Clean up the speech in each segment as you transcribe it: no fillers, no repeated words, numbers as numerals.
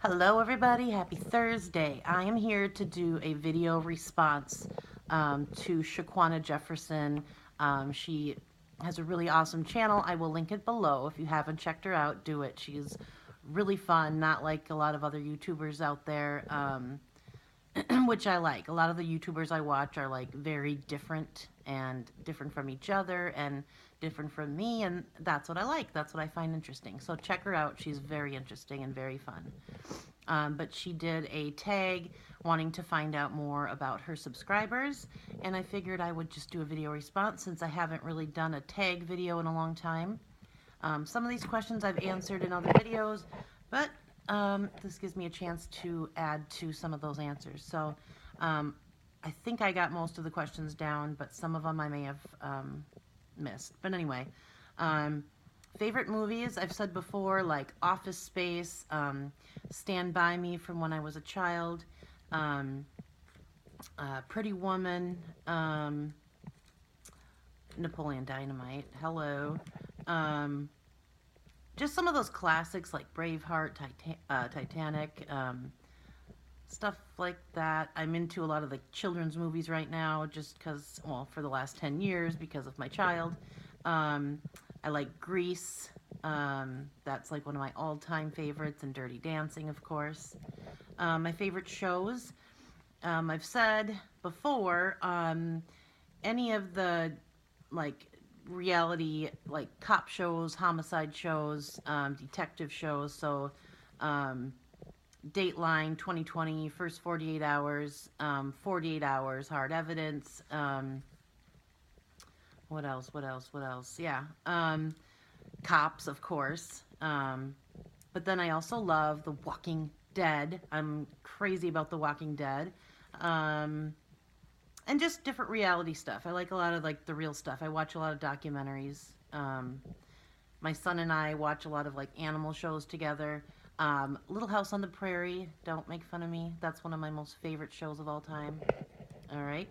Hello everybody, happy Thursday. I am here to do a video response to Shaquanna Jefferson. She has a really awesome channel. I will link it below. If you haven't checked her out, do it. She's really fun, not like a lot of other YouTubers out there, which I like. A lot of the YouTubers I watch are like very different and different from each other and different from me, and that's what I like. That's what I find interesting. So check her out. She's very interesting and very fun. But she did a tag wanting to find out more about her subscribers, and I figured I would just do a video response since I haven't really done a tag video in a long time. Some of these questions I've answered in other videos, but this gives me a chance to add to some of those answers. So I think I got most of the questions down, but some of them I may have missed. But anyway, favorite movies, I've said before, like Office Space, Stand By Me from when I was a child, Pretty Woman, Napoleon Dynamite, hello. Just some of those classics like Braveheart, Titanic, stuff like that. I'm into a lot of the children's movies right now just because, well, for the last 10 years because of my child. I like Grease. That's like one of my all-time favorites, and Dirty Dancing, of course. My favorite shows, I've said before, any of the like reality, like cop shows, homicide shows, detective shows. So Dateline, 2020, First 48 Hours, 48 Hours, Hard Evidence. What else? What else? What else? Yeah. Cops, of course. But then I also love The Walking Dead. I'm crazy about The Walking Dead. And just different reality stuff. I like a lot of like the real stuff. I watch a lot of documentaries. My son and I watch a lot of like animal shows together. Little House on the Prairie, don't make fun of me. That's one of my most favorite shows of all time. All right.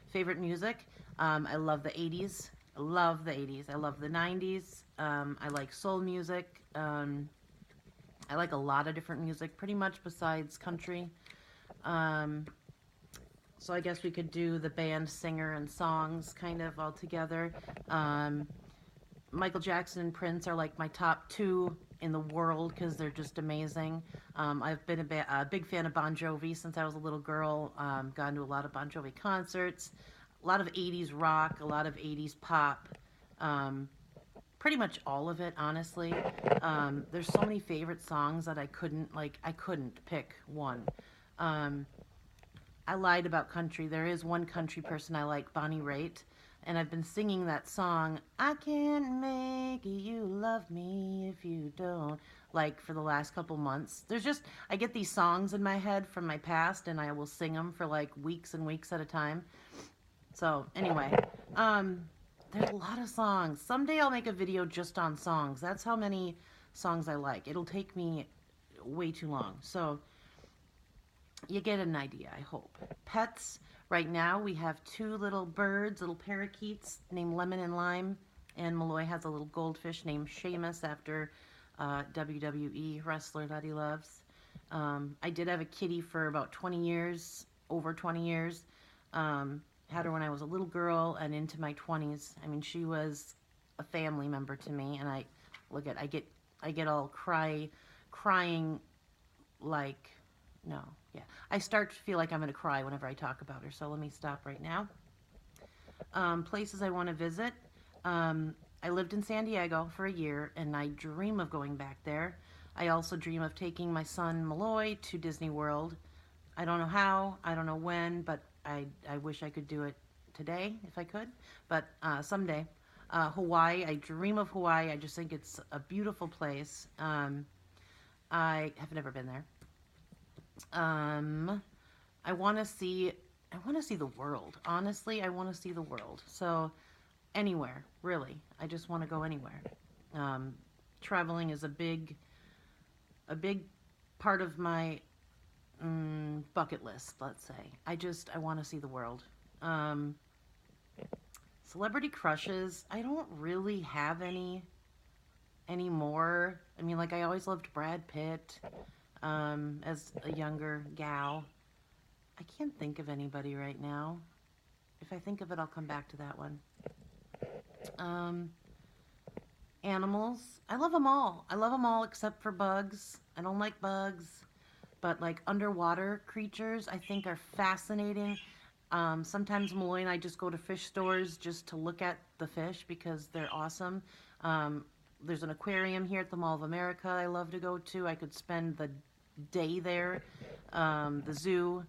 Favorite music, I love the 80s. I love the 80s. I love the 90s. I like soul music. I like a lot of different music, pretty much besides country. So I guess we could do the band, singer, and songs kind of all together. Michael Jackson and Prince are like my top two in the world because they're just amazing. I've been a big fan of Bon Jovi since I was a little girl. Gone to a lot of Bon Jovi concerts, a lot of 80s rock, a lot of 80s pop. Pretty much all of it, honestly. There's so many favorite songs that I couldn't pick one. I lied about country. There is one country person I like, Bonnie Raitt, and I've been singing that song, I can't make you love me if you don't, like for the last couple months. I get these songs in my head from my past, and I will sing them for like weeks and weeks at a time. So anyway, there's a lot of songs. Someday I'll make a video just on songs. That's how many songs I like. It'll take me way too long. So you get an idea, I hope. Pets, right now we have two little birds, little parakeets named Lemon and Lime, and Malloy has a little goldfish named Seamus after WWE wrestler that he loves. I did have a kitty for about 20 years, over 20 years. Had her when I was a little girl and into my 20s. I mean, she was a family member to me, and I get all crying like, no, yeah. I start to feel like I'm going to cry whenever I talk about her, so let me stop right now. Places I want to visit. I lived in San Diego for a year, and I dream of going back there. I also dream of taking my son Malloy to Disney World. I don't know how, I don't know when, but I wish I could do it today if I could, but someday. Hawaii, I dream of Hawaii. I just think it's a beautiful place. I have never been there. I want to see the world. Honestly, I want to see the world. So anywhere, really. I just want to go anywhere. Traveling is a big part of my bucket list, let's say. I want to see the world. Celebrity crushes, I don't really have any anymore. I mean, like, I always loved Brad Pitt. as a younger gal. I can't think of anybody right now. If I think of it, I'll come back to that one. Um, Animals. I love them all. I love them all except for bugs. I don't like bugs. But like underwater creatures, I think are fascinating. Sometimes Malloy and I just go to fish stores just to look at the fish because they're awesome. Um, there's an aquarium here at the Mall of America I love to go to. I could spend the day there. The zoo.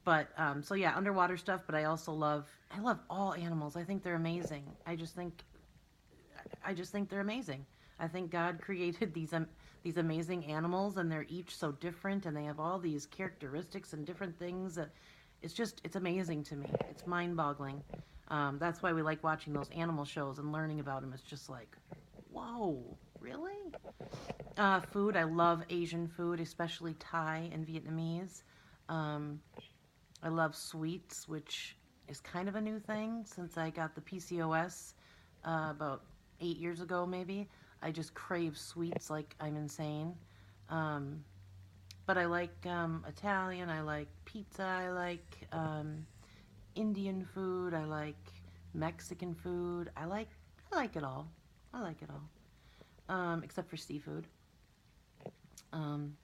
But so yeah, underwater stuff. But I love all animals. I think they're amazing. I just think they're amazing. I think God created these amazing animals, and they're each so different, and they have all these characteristics and different things. It's amazing to me. It's mind-boggling. That's why we like watching those animal shows and learning about them. It's just like, whoa, really? Food. I love Asian food, especially Thai and Vietnamese. Um, I love sweets, which is kind of a new thing since I got the PCOS about 8 years ago, maybe. I just crave sweets like I'm insane. Um, but I like Italian, I like pizza, I like Indian food, I like Mexican food. I like it all. I like it all. Except for seafood. Um,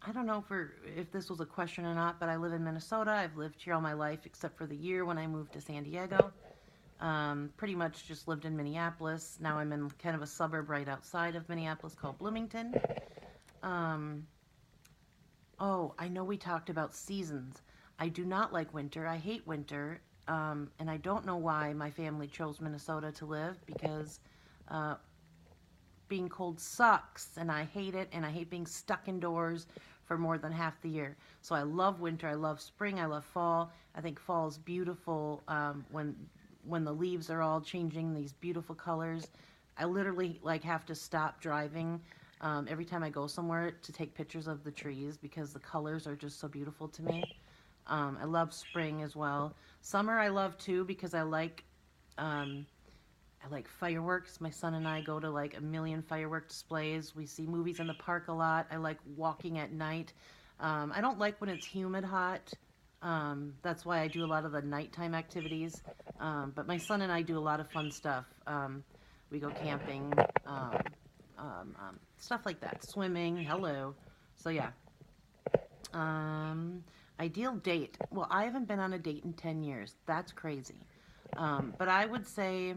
I don't know if this was a question or not, but I live in Minnesota. I've lived here all my life except for the year when I moved to San Diego. Pretty much just lived in Minneapolis. Now I'm in kind of a suburb right outside of Minneapolis called Bloomington. Um, oh, I know we talked about seasons. I do not like winter. I hate winter. And I don't know why my family chose Minnesota to live because uh, being cold sucks and I hate it and I hate being stuck indoors for more than half the year. So I love winter, I love spring, I love fall. I think fall is beautiful when the leaves are all changing these beautiful colors. I literally like have to stop driving every time I go somewhere to take pictures of the trees because the colors are just so beautiful to me. I love spring as well. Summer I love too because um, I like fireworks. My son and I go to like a million firework displays. We see movies in the park a lot. I like walking at night. I don't like when it's humid hot. That's why I do a lot of the nighttime activities. But my son and I do a lot of fun stuff. We go camping, stuff like that. Swimming. Hello. So yeah. Um, Ideal date. Well, I haven't been on a date in 10 years. That's crazy. But I would say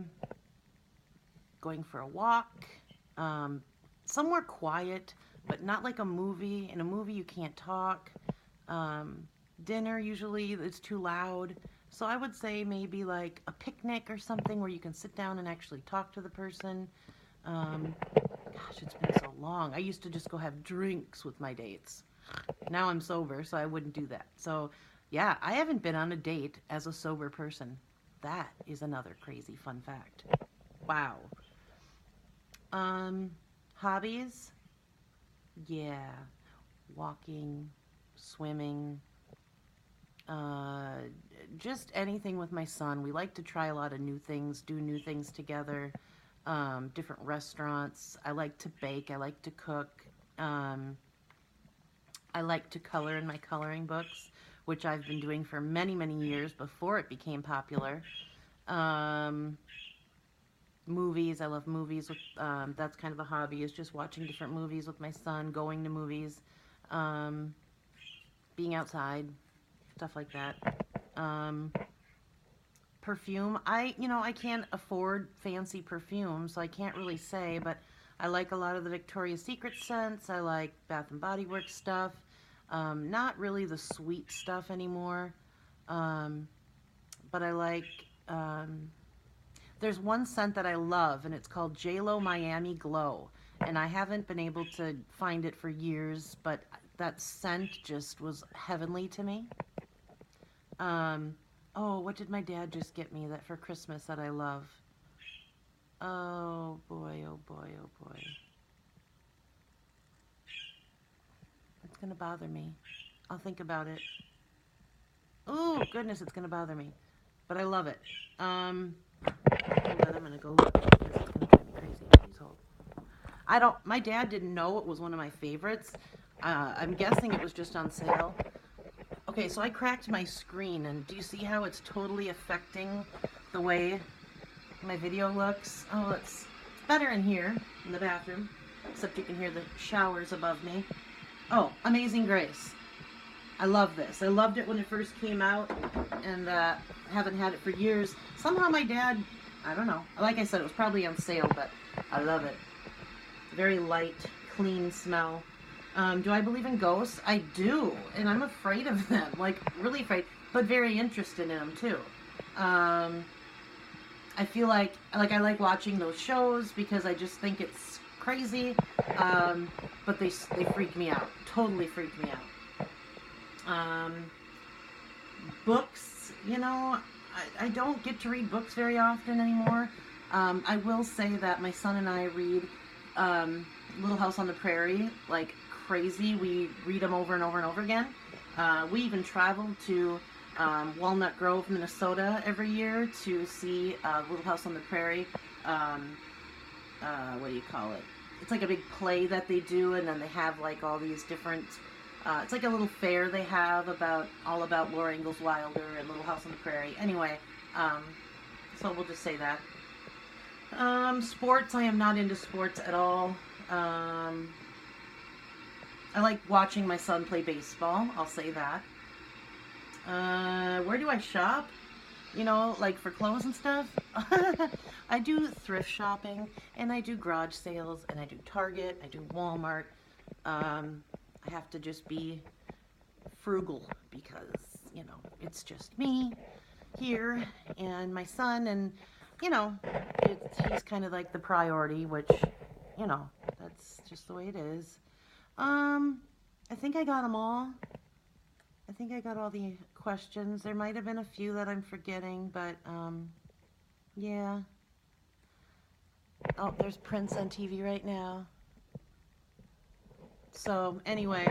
going for a walk, um, somewhere quiet, but not like a movie. In a movie, you can't talk. Um, Dinner, usually, it's too loud. So I would say maybe like a picnic or something where you can sit down and actually talk to the person. Gosh, it's been so long. I used to just go have drinks with my dates. Now I'm sober, so I wouldn't do that. So, yeah, I haven't been on a date as a sober person. That is another crazy fun fact. Wow. Um, Hobbies? Yeah. Walking, swimming, uh, just anything with my son. We like to try a lot of new things, do new things together, different restaurants. I like to bake, I like to cook. Um, I like to color in my coloring books, which I've been doing for many, many years before it became popular. Um, Movies, I love movies. That's kind of a hobby, is just watching different movies with my son, going to movies, um, being outside, stuff like that. Um, Perfume, I can't afford fancy perfume, so I can't really say, but I like a lot of the Victoria's Secret scents. I like Bath and Body Works stuff. Not really the sweet stuff anymore. Um, but I like, um, there's one scent that I love, and it's called JLo Miami Glow. And I haven't been able to find it for years, but that scent just was heavenly to me. Um, oh, what did my dad just get me that for Christmas that I love? Oh boy, oh boy, oh boy. It's gonna bother me. I'll think about it. Oh goodness, it's gonna bother me. But I love it. Hold on, I'm gonna go look because it's gonna drive me crazy. Please hold. My dad didn't know it was one of my favorites. I'm guessing it was just on sale. Okay, so I cracked my screen, and do you see how it's totally affecting the way my video looks? Oh, it's better in here, in the bathroom, except you can hear the showers above me. Oh, Amazing Grace. I love this. I loved it when it first came out, and haven't had it for years. Somehow my dad, I don't know. Like I said, it was probably on sale, but I love it. Very light, clean smell. Do I believe in ghosts? I do, and I'm afraid of them, like really afraid, but very interested in them too. I feel like I like watching those shows because I just think it's crazy, but they freak me out, totally freak me out. Books, you know, I don't get to read books very often anymore. I will say that my son and I read Little House on the Prairie like crazy. We read them over and over and over again. We even travel to Walnut Grove, Minnesota every year to see Little House on the Prairie. What do you call it? It's like a big play that they do, and then they have like all these different it's like a little fair they have all about Laura Ingalls Wilder and Little House on the Prairie. Anyway, so we'll just say that. Sports, I am not into sports at all. I like watching my son play baseball, I'll say that. Where do I shop? You know, like for clothes and stuff? I do thrift shopping, and I do garage sales, and I do Target, I do Walmart. I have to just be frugal because, you know, it's just me here and my son, and, you know, he's kind of like the priority, which, you know, that's just the way it is. I think I got them all. I think I got all the questions. There might have been a few that I'm forgetting, but, yeah. Oh, there's Prince on TV right now. So, anyway,